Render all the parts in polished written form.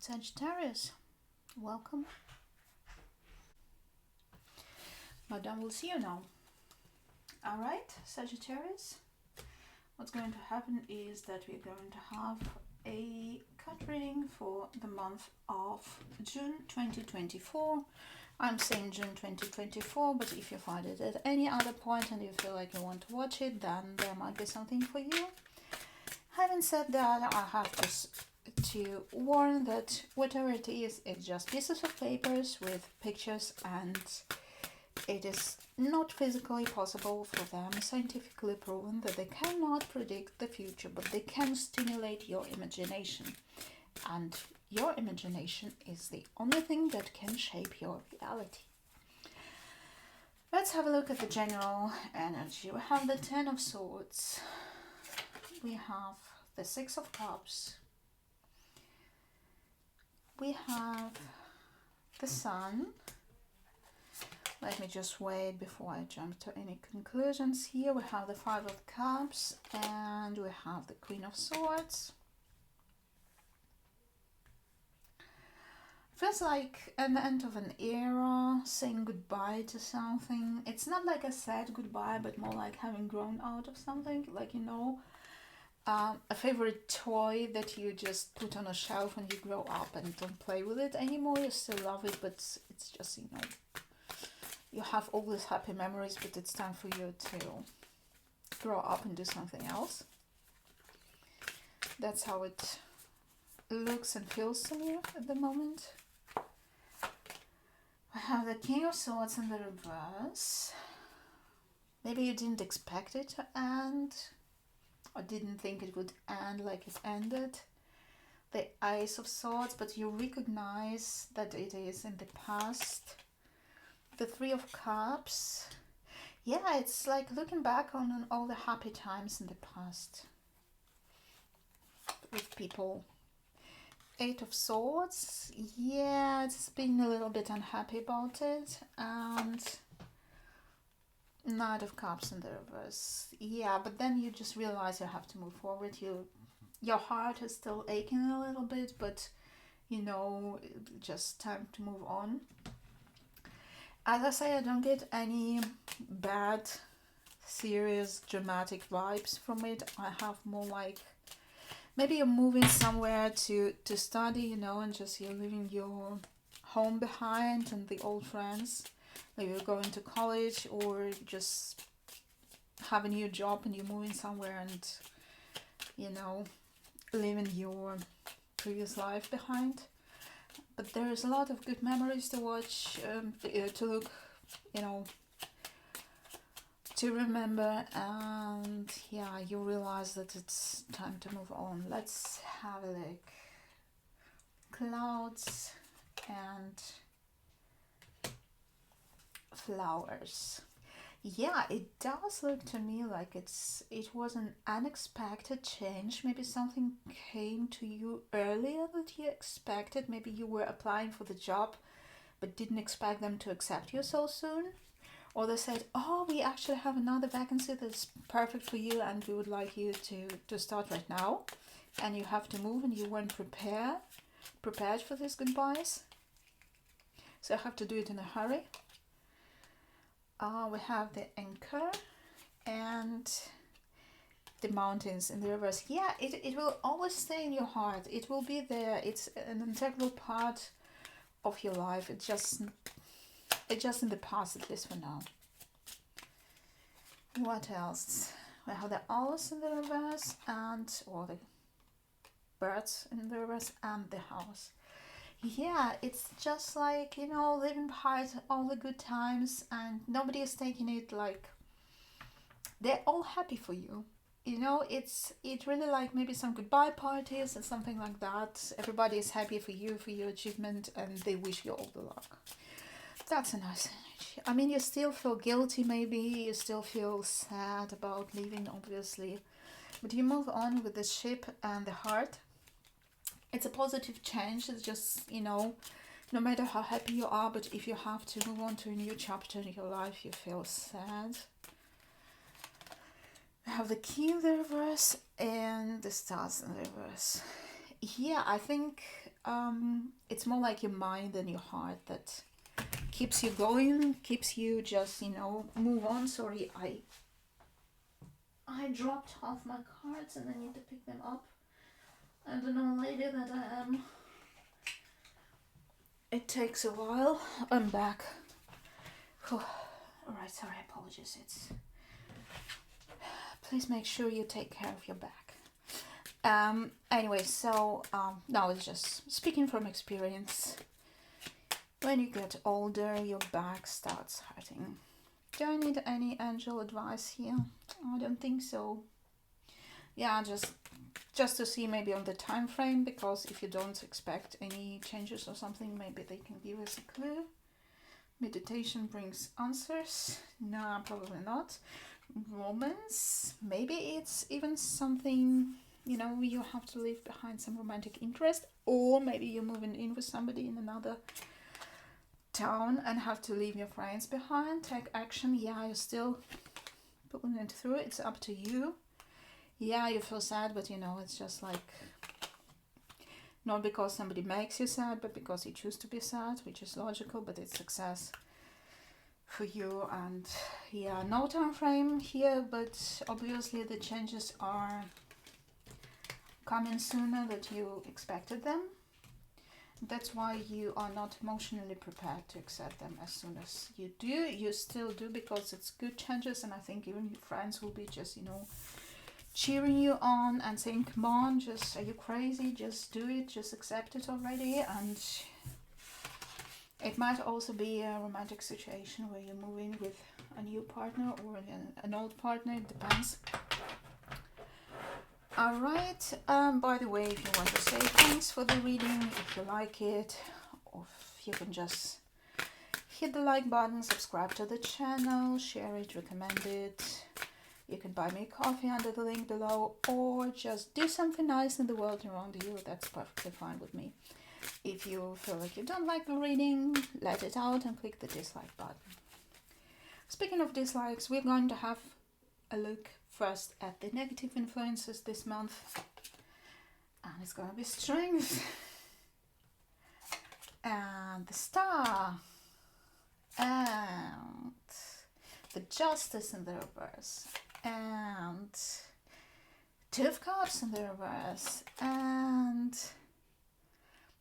Sagittarius, welcome. Madame will see you now. Alright, Sagittarius, what's going to happen is that we're going to have a card reading for the month of June 2024. I'm saying June 2024, but if you find it at any other point and you feel like you want to watch it, then there might be something for you. Having said that, I have to warn that whatever it is, it's just pieces of papers with pictures, and it is not physically possible for them, scientifically proven, that they cannot predict the future, but they can stimulate your imagination. And your imagination is the only thing that can shape your reality. Let's have a look at the general energy. We have the Ten of Swords. We have the Six of Cups. We have the Sun. Let me just wait before I jump to any conclusions here. We have the Five of Cups and we have the Queen of Swords. Feels like an end of an era, saying goodbye to something. It's not like a sad goodbye, but more like having grown out of something. Like, you know, a favorite toy that you just put on a shelf when you grow up and don't play with it anymore. You still love it, but it's just, you know, you have all these happy memories, but it's time for you to grow up and do something else. That's how it looks and feels to me at the moment. I have the King of Swords in the reverse. Maybe you didn't expect it to end, or didn't think it would end like it ended. The Ace of Swords, but you recognize that it is in the past. The Three of Cups. Yeah, it's like looking back on all the happy times in the past with people. Eight of Swords. Yeah, it's been a little bit unhappy about it. And Knight of Cups in the reverse. Yeah, but then you just realize you have to move forward. Your heart is still aching a little bit, but you know, just time to move on. As I say, I don't get any bad, serious, dramatic vibes from it. I have more like, maybe you're moving somewhere to study, you know, and just you're leaving your home behind and the old friends. Maybe you're going to college or just have a new job and you're moving somewhere and, you know, leaving your previous life behind. But there is a lot of good memories to watch, to look, you know, to remember, and yeah, you realize that it's time to move on. Let's have a look. Clouds and flowers. Yeah, it does look to me like it was an unexpected change. Maybe something came to you earlier that you expected. Maybe you were applying for the job but didn't expect them to accept you so soon. Or they said, oh, we actually have another vacancy that's perfect for you and we would like you to start right now. And you have to move and you weren't prepared for these goodbyes. So you have to do it in a hurry. We have the Anchor and the Mountains in the reverse. Yeah, it will always stay in your heart. It will be there. It's an integral part of your life. It's just in the past, at least for now. What else? We have the Owls in the reverse or the Birds in the reverse and the House. Yeah, it's just like, you know, living behind all the good times and nobody is taking it like they're all happy for you. You know, it's really like maybe some goodbye parties and something like that. Everybody is happy for you, for your achievement, and they wish you all the luck. That's a nice energy. I mean, you still feel guilty maybe, you still feel sad about leaving, obviously. But you move on with the Ship and the Heart. It's a positive change. It's just, you know, no matter how happy you are, but if you have to move on to a new chapter in your life, you feel sad. We have the Key in the reverse and the Stars in the reverse. Yeah, I think it's more like your mind and your heart that keeps you going, keeps you just, move on. Sorry, I dropped half my cards and I need to pick them up. I don't know, lady that I am. It takes a while. I'm back. Alright, sorry, apologies. Please make sure you take care of your back. Anyway, so now it's just speaking from experience. When you get older, your back starts hurting. Do I need any angel advice here? I don't think so. Yeah, just to see maybe on the time frame, because if you don't expect any changes or something, maybe they can give us a clue. Meditation brings answers. No, probably not. Romance, maybe it's even something, you have to leave behind some romantic interest, or maybe you're moving in with somebody in another town and have to leave your friends behind. Take action. Yeah, you're still pulling it through. It's up to you. Yeah, you feel sad, but it's just like, not because somebody makes you sad, but because you choose to be sad, which is logical, but it's success for you. And yeah, no time frame here, but obviously the changes are coming sooner than you expected them. That's why you are not emotionally prepared to accept them as soon as you do. You still do, because it's good changes, and I think even your friends will be just, cheering you on and saying, come on, are you crazy? Just do it, just accept it already. And it might also be a romantic situation where you move in with a new partner or an old partner, it depends. Alright, by the way, if you want to say thanks for the reading, if you like it, or if you can just hit the like button, subscribe to the channel, share it, recommend it. You can buy me coffee under the link below, or just do something nice in the world around you. That's perfectly fine with me. If you feel like you don't like the reading, let it out and click the dislike button. Speaking of dislikes, we're going to have a look first at the negative influences this month. And it's going to be strength. And the star. And the justice in the reverse. And Two of Cups in the reverse, and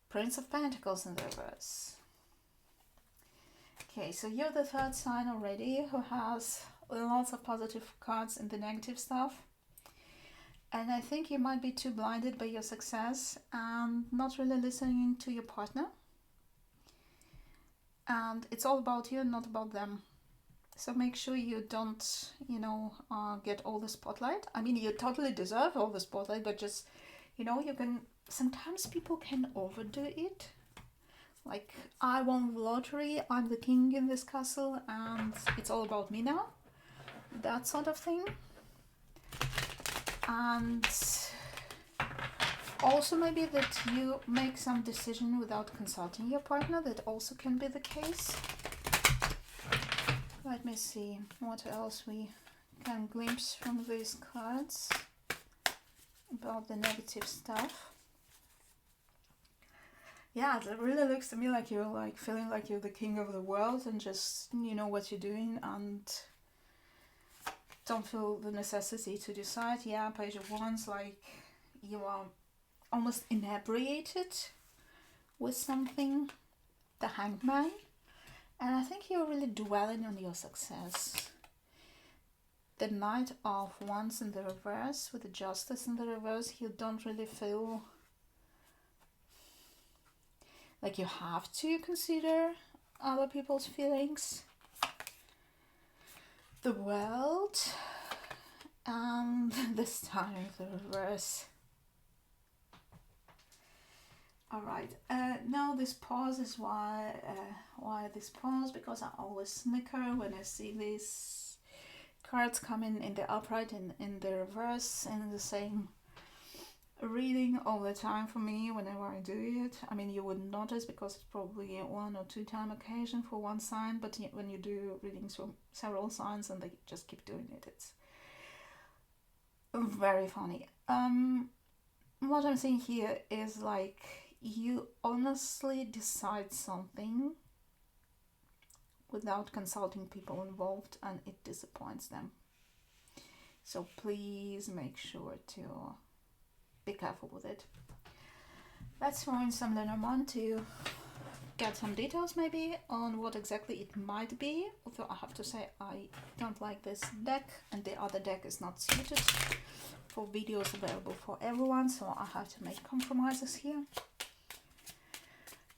Prince of Pentacles in the reverse. Okay, so you're the third sign already who has lots of positive cards in the negative stuff. And I think you might be too blinded by your success and not really listening to your partner. And it's all about you, not about them. So make sure you don't, get all the spotlight. I mean, you totally deserve all the spotlight, but just, you can, sometimes people can overdo it. Like, I won the lottery, I'm the king in this castle, and it's all about me now. That sort of thing. And also maybe that you make some decision without consulting your partner. That also can be the case. Let me see what else we can glimpse from these cards about the negative stuff. Yeah, it really looks to me like you're like feeling like you're the king of the world and just know what you're doing and don't feel the necessity to decide. Yeah, Page of Wands, like you are almost inebriated with something. The Hangman. And I think you're really dwelling on your success. The Knight of Wands in the reverse, with the Justice in the reverse, you don't really feel like you have to consider other people's feelings. The World and the Star in the reverse. Alright, now this pause is why this pause, because I always snicker when I see these cards coming in the upright and in the reverse and the same reading all the time for me whenever I do it. I mean, you wouldn't notice because it's probably a 1 or 2 time occasion for one sign, but when you do readings from several signs and they just keep doing it, it's very funny. What I'm seeing here is like you honestly decide something without consulting people involved, and it disappoints them. So please make sure to be careful with it. Let's throw in some Lenormand to get some details maybe on what exactly it might be. Although I have to say I don't like this deck, and the other deck is not suited for videos available for everyone, so I have to make compromises here.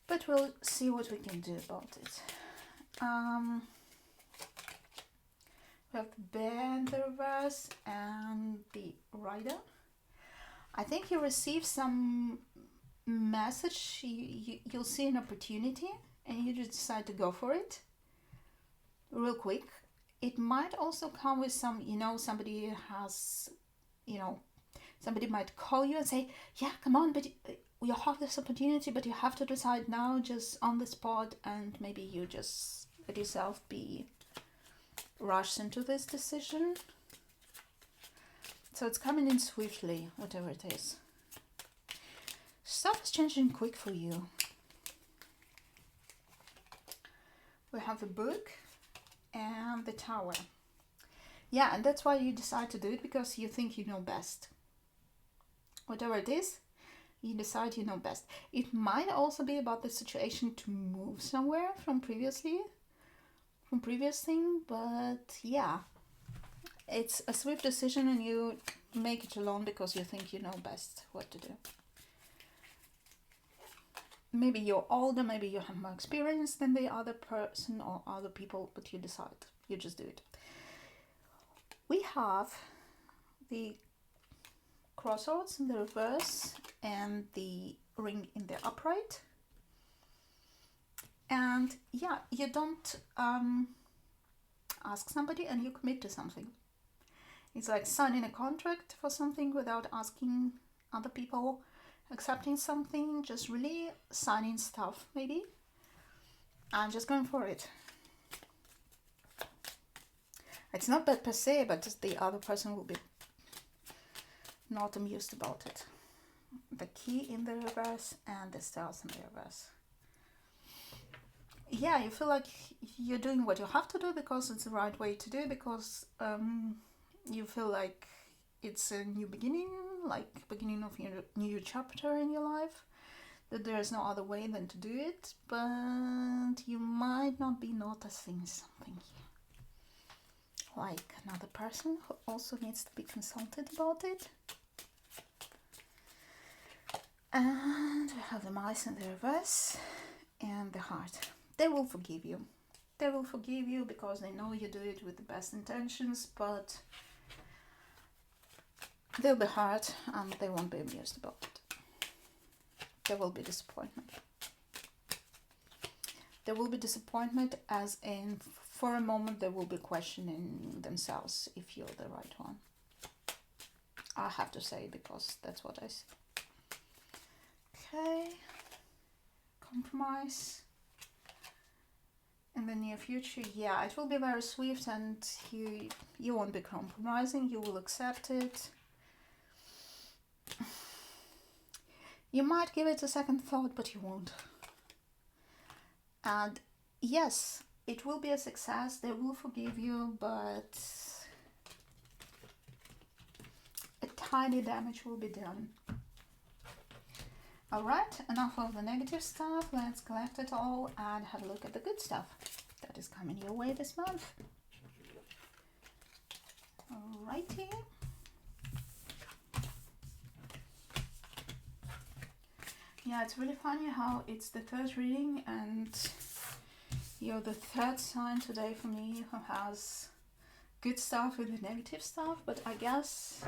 But we'll see what we can do about it. We have the Bear in the reverse and the Rider. I think you receive some message, you'll see an opportunity and you just decide to go for it real quick. It might also come with some, somebody has, somebody might call you and say, yeah, come on, but you have this opportunity, but you have to decide now, just on the spot, and maybe you just let yourself be rushed into this decision. So it's coming in swiftly, whatever it is. Stuff is changing quick for you. We have the Book and the Tower. Yeah, and that's why you decide to do it, because you think you know best. Whatever it is, you decide you know best. It might also be about the situation to move somewhere from previous thing, but yeah, it's a swift decision and you make it alone because you think you know best what to do. Maybe you're older, maybe you have more experience than the other person or other people, but you decide, you just do it. We have the Crossroads in the reverse and the Ring in the upright. And yeah, you don't ask somebody and you commit to something. It's like signing a contract for something without asking other people, accepting something, just really signing stuff maybe, and just going for it. It's not bad per se, but just the other person will be not amused about it. The Key in the reverse and the Stars in the reverse. Yeah, you feel like you're doing what you have to do because it's the right way to do, because you feel like it's a new beginning, like beginning of your new chapter in your life, that there's no other way than to do it, but you might not be noticing something here, like another person who also needs to be consulted about it. And we have the Mice in the reverse and the Heart. They will forgive you. They will forgive you because they know you do it with the best intentions, but they'll be hurt and they won't be amused about it. There will be disappointment. There will be disappointment, as in, for a moment they will be questioning themselves if you're the right one. I have to say, because that's what I see. Okay. Compromise. In the near future, yeah, it will be very swift and you won't be compromising, you will accept it. You might give it a second thought, but you won't. And yes, it will be a success, they will forgive you, but a tiny damage will be done. Alright, enough of the negative stuff, let's collect it all and have a look at the good stuff that is coming your way this month. Alrighty. Yeah, it's really funny how it's the third reading and you're the third sign today for me who has good stuff with the negative stuff, but I guess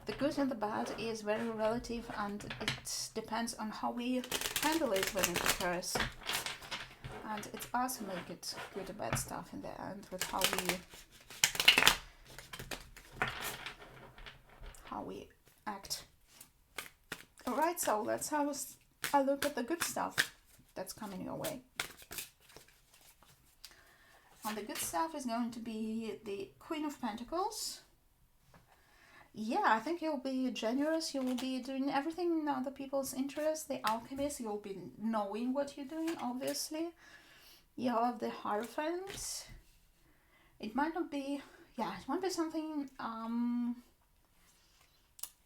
the good and the bad is very relative and it depends on how we handle it when it occurs. And it's us who make it good or bad stuff in the end with how we act. Alright, so let's have a look at the good stuff that's coming your way. And the good stuff is going to be the Queen of Pentacles. Yeah, I think you'll be generous. You will be doing everything in other people's interest. The alchemist, you'll be knowing what you're doing, obviously. You have the Hierophant. It might not be, yeah, it might be something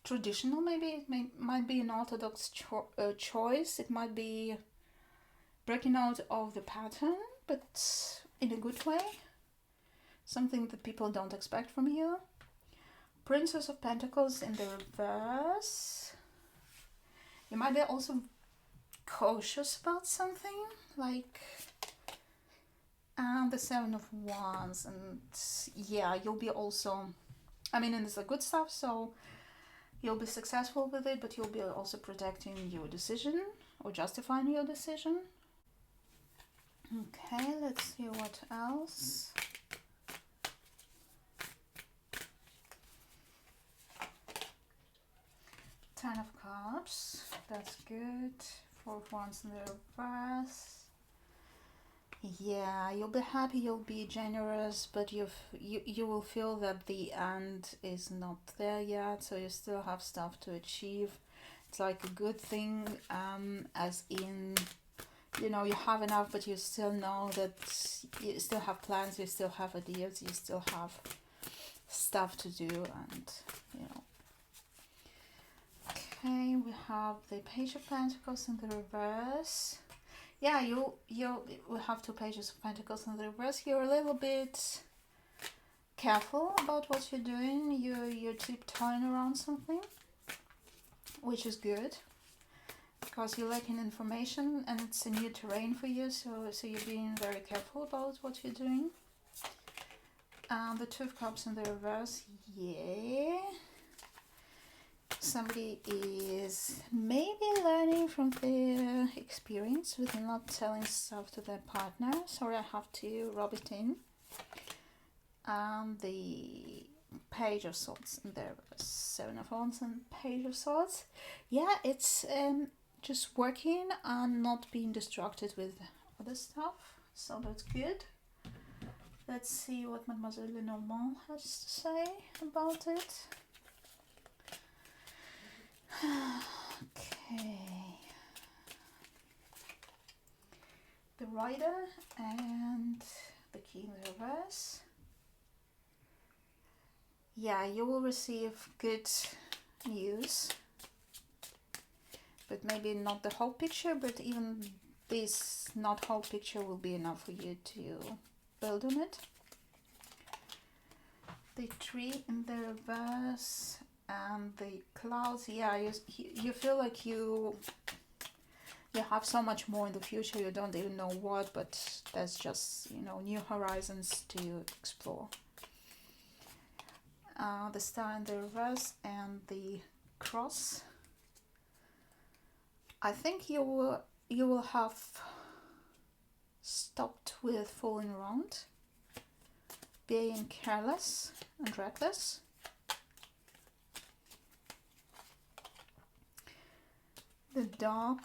traditional, maybe. Might be an orthodox choice. It might be breaking out of the pattern, but in a good way. Something that people don't expect from you. Princess of Pentacles in the reverse. You might be also cautious about something, like the Seven of Wands, and yeah, you'll be also, I mean, and it's a good stuff, so you'll be successful with it, but you'll be also protecting your decision or justifying your decision. Okay, let's see what else. Ten of Cups, that's good. Four of Wands in the reverse. Yeah, you'll be happy, you'll be generous, but you will feel that the end is not there yet, so you still have stuff to achieve. It's like a good thing, as in, you know, you have enough, but you still know that you still have plans, you still have ideas, you still have stuff to do, and you know. Okay, we have the Page of Pentacles in the reverse. Yeah, you will have two Pages of Pentacles in the reverse. You're a little bit careful about what you're doing. You're tiptoeing around something, which is good, because you're lacking information and it's a new terrain for you. So you're being very careful about what you're doing. The Two of Cups in the reverse. Yeah. Somebody is maybe learning from their experience with not telling stuff to their partner. Sorry, I have to rub it in. The Page of Swords and there Seven of Wands and Page of Swords. Yeah, it's just working and not being distracted with other stuff. So that's good. Let's see what Mademoiselle Lenormand has to say about it. Okay. The Rider and the Key in the reverse. Yeah, you will receive good news, but maybe not the whole picture, but even this not whole picture will be enough for you to build on it. The Tree in the reverse and the Clouds. Yeah, you feel like you have so much more in the future, you don't even know what, but there's just, you know, new horizons to explore. The Star in the reverse and the Cross. I think you will have stopped with fooling around, being careless and reckless. The Dog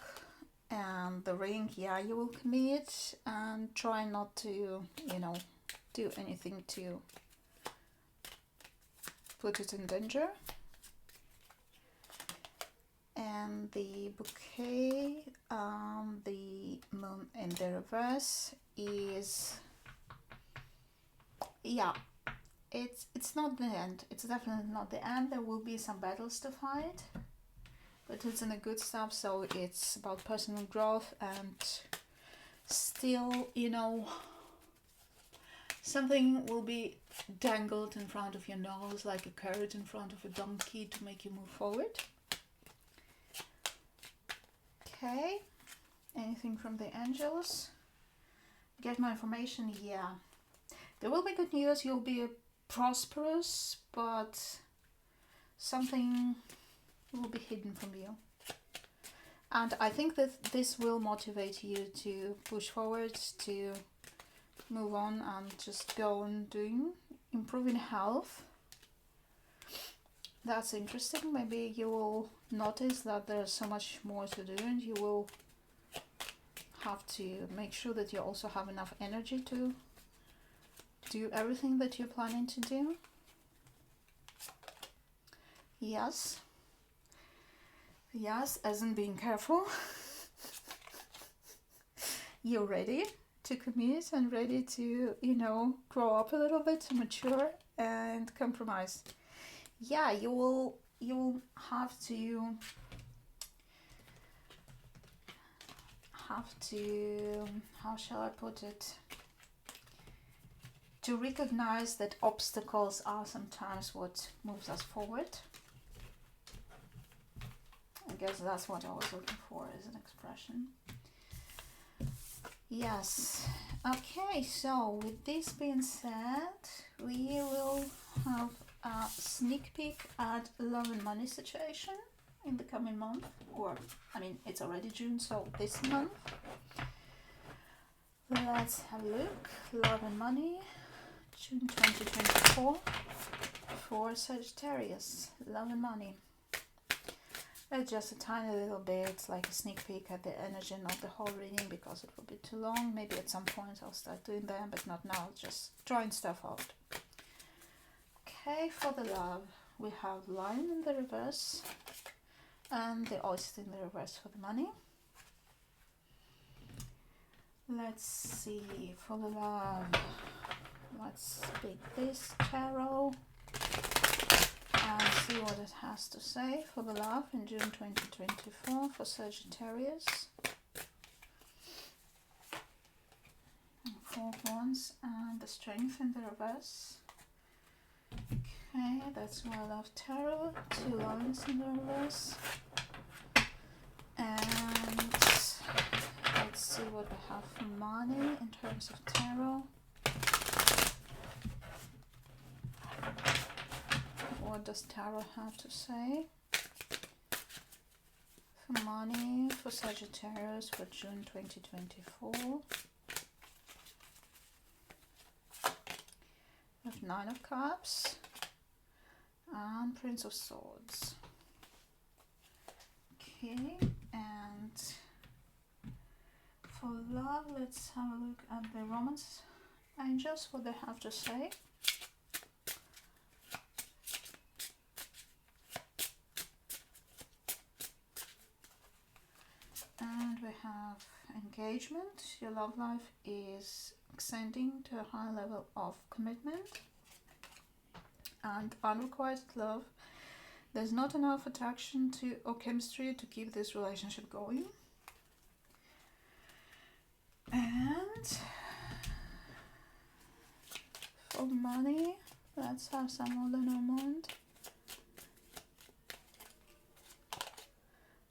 and the Ring. Yeah, you will commit and try not to, you know, do anything to put it in danger. And the Bouquet, the Moon in the reverse is, yeah, it's not the end. It's definitely not the end. There will be some battles to fight, but it's in a good stuff. So it's about personal growth, and still, you know, something will be dangled in front of your nose like a carrot in front of a donkey to make you move forward. Okay, anything from the angels? Get my information. Yeah, there will be good news. You'll be prosperous, but something will be hidden from you. And I think that this will motivate you to push forward, to move on and just go on doing, improving health. That's interesting. Maybe you will notice that there's so much more to do, and you will have to make sure that you also have enough energy to do everything that you're planning to do. Yes. Yes, as in being careful. You're ready to commit and ready to, grow up a little bit, to mature and compromise. Yeah, you will have to how shall I put it? To recognize that obstacles are sometimes what moves us forward. I guess that's what I was looking for as an expression. Yes. Okay, so with this being said, we will have a sneak peek at love and money situation in the coming month, or it's already June, so this month. Let's have a look. Love and money, June 2024 for Sagittarius. Love and money. It's just a tiny little bit. It's like a sneak peek at the energy, not the whole reading because it will be too long. Maybe at some point I'll start doing that, but not now. Just drawing stuff out. Okay, for the love, we have Lion in the reverse and the Oyster in the reverse for the money. Let's see, for the love, let's pick this tarot and see what it has to say for the love in June 2024 for Sagittarius. Four Wands and the Strength in the reverse. Okay, that's why I love tarot. Two Lions in the reverse. And let's see what we have for money in terms of tarot. What does tarot have to say for money for Sagittarius for June 2024? We have Nine of Cups and Prince of Swords. Okay, and for love, let's have a look at the Romance Angels, what they have to say. And we have engagement. Your love life is extending to a high level of commitment and unrequited love. There's not enough attraction or chemistry to keep this relationship going. And for money, let's have some more Lenormand.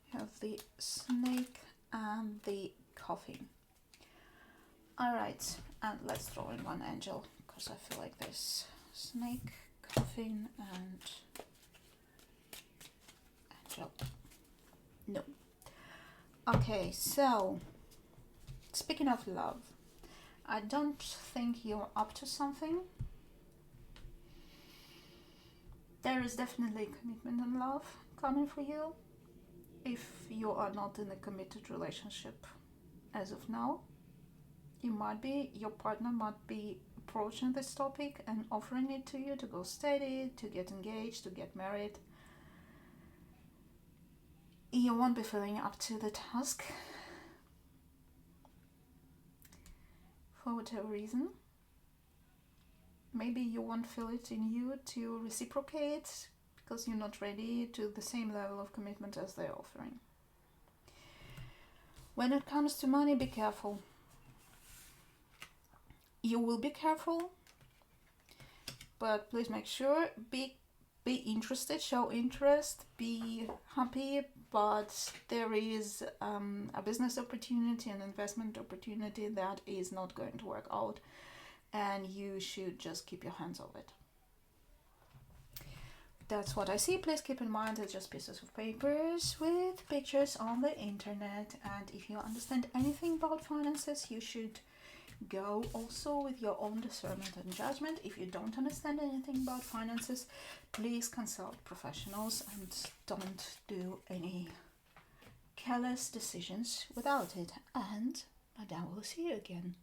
We have the Snake and the Coffin. Alright, and let's throw in one angel because I feel like this. Snake, Coffin, and angel. No. Okay, so speaking of love, I don't think you're up to something. There is definitely commitment and love coming for you. If you are not in a committed relationship as of now, your partner might be approaching this topic and offering it to you to go steady, to get engaged, to get married. You won't be feeling up to the task for whatever reason. Maybe you won't feel it in you to reciprocate because you're not ready to the same level of commitment as they're offering. When it comes to money, be careful. You will be careful, but please make sure, be interested, show interest, be happy, but there is a business opportunity, an investment opportunity that is not going to work out, and you should just keep your hands off it. That's what I see. Please keep in mind it's just pieces of papers with pictures on the internet, and if you understand anything about finances, you should go also with your own discernment and judgment. If you don't understand anything about finances, please consult professionals and don't do any careless decisions without it. And Madame will see you again.